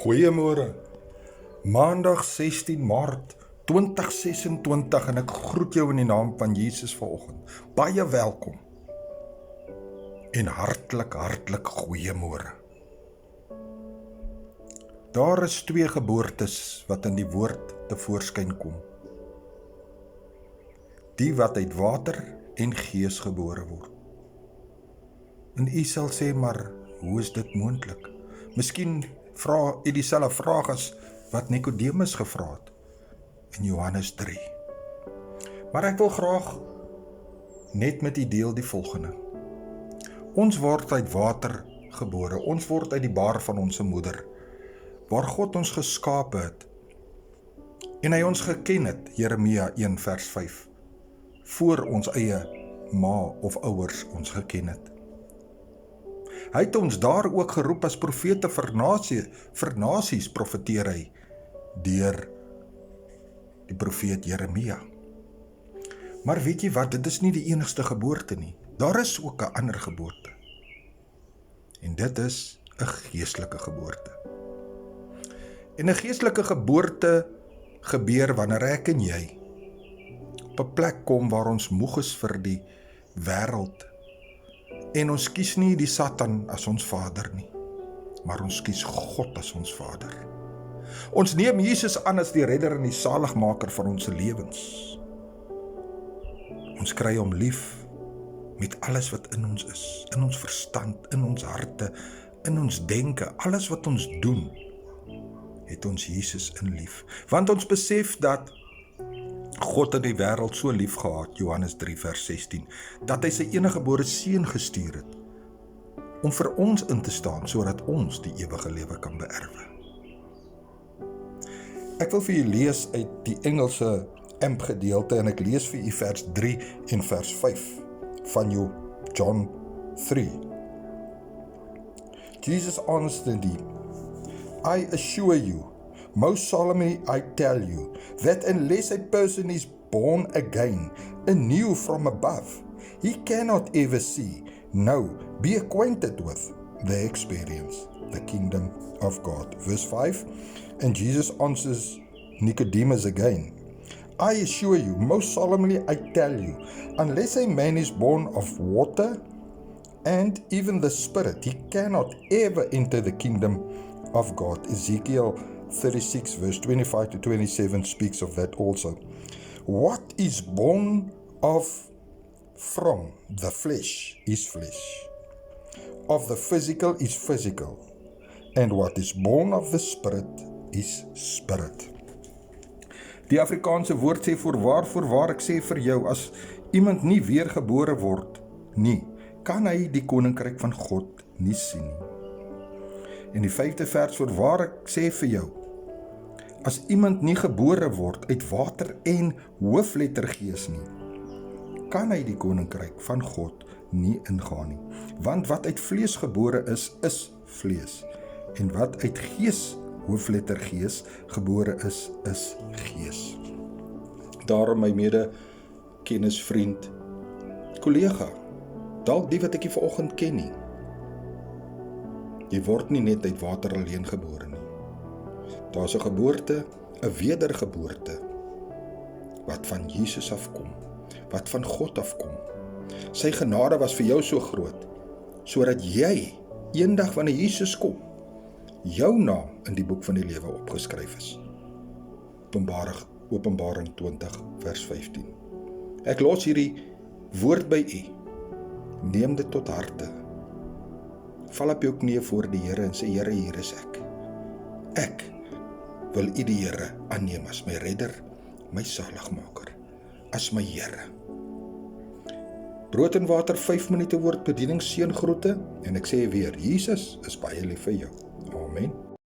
Goeiemôre, Maandag 16 Maart 2026 en ek groet jou in die naam van Jesus vanoggend. Baie welkom en hartlik goeiemôre. Daar is twee geboortes wat in die woord tevoorskyn kom. Die wat uit water en gees gebore word. En u sal sê, maar hoe is dit moontlik? Miskien vra u dieselfde vraag as wat Nikodemus gevra het in Johannes 3. Maar ek wil graag net met u deel die volgende. Ons word uit water gebore, ons word uit die baar van ons moeder, waar God ons geskape het, en hy ons geken het, Jeremia 1 vers 5, voor ons eie ma of ouers ons geken het. Hy het ons daar ook geroep as profete vir nasies, profeteer hy deur die profeet Jeremia. Maar weet jy wat, dit is nie die enigste geboorte nie. Daar is ook 'n ander geboorte. En dit is 'n geestelike geboorte. En 'n geestelike geboorte gebeur wanneer ek en jy op 'n plek kom waar ons moeg is vir die wêreld. En ons kies nie die Satan as ons vader nie, maar ons kies God as ons vader. Ons neem Jesus aan as die redder en die saligmaker van ons lewens. Ons kry hom lief met alles wat in ons is, in ons verstand, in ons harte, in ons denke, alles wat ons doen, het ons Jesus in lief. Want ons besef dat God het die wêreld so lief gehad, Johannes 3 vers 16, dat hy sy eniggebore seun gestuur het, om vir ons in te staan, sodat ons die ewige lewe kan beerwe. Ek wil vir u lees uit die Engelse AMP gedeelte, en ek lees vir u vers 3 en vers 5, van John 3. Jesus answered him, I assure you, most solemnly I tell you, that unless a person is born again, anew from above, he cannot ever see, know, be acquainted with the experience, the kingdom of God. Verse 5, and Jesus answers Nicodemus again, I assure you, most solemnly I tell you, unless a man is born of water and even the Spirit, he cannot ever enter the kingdom of God. Ezekiel 36 verse 25 to 27 speaks of that also. What is born from the flesh is flesh. Of the physical is physical. And what is born of the Spirit is spirit. Die Afrikaanse woord sê, voorwaar ek sê vir jou, as iemand nie weergebore word nie, kan hy die koninkryk van God nie sien nie. En die 5de vers, voorwaar ek sê vir jou, as iemand nie gebore word uit water en hoofletter gees nie, kan hy die koninkryk van God nie ingaan nie. Want wat uit vlees gebore is vlees. En wat uit gees, hoofletter gees, gebore is gees. Daarom my mede kennis, vriend, kollega, dalk die wat ek vanoggend ken nie. Jy word nie net uit water alleen gebore nie. Daar is 'n geboorte, 'n wedergeboorte, wat van Jesus afkom, wat van God afkom. Sy genade was vir jou so groot, sodat jy, eendag wanneer Jesus kom, jou naam in die boek van die lewe opgeskryf is. Openbaring 20 vers 15. Ek los hierdie woord by u. Neem dit tot harte. Val op jou knieë voor die Here en sê, Here, hier is ek. Ek wil u die Here aanneem as my redder, my saligmaker, as my Here. Brood en water 5 minute woordbediening, seëngroete, en ek sê weer, Jesus is baie lief vir jou. Amen.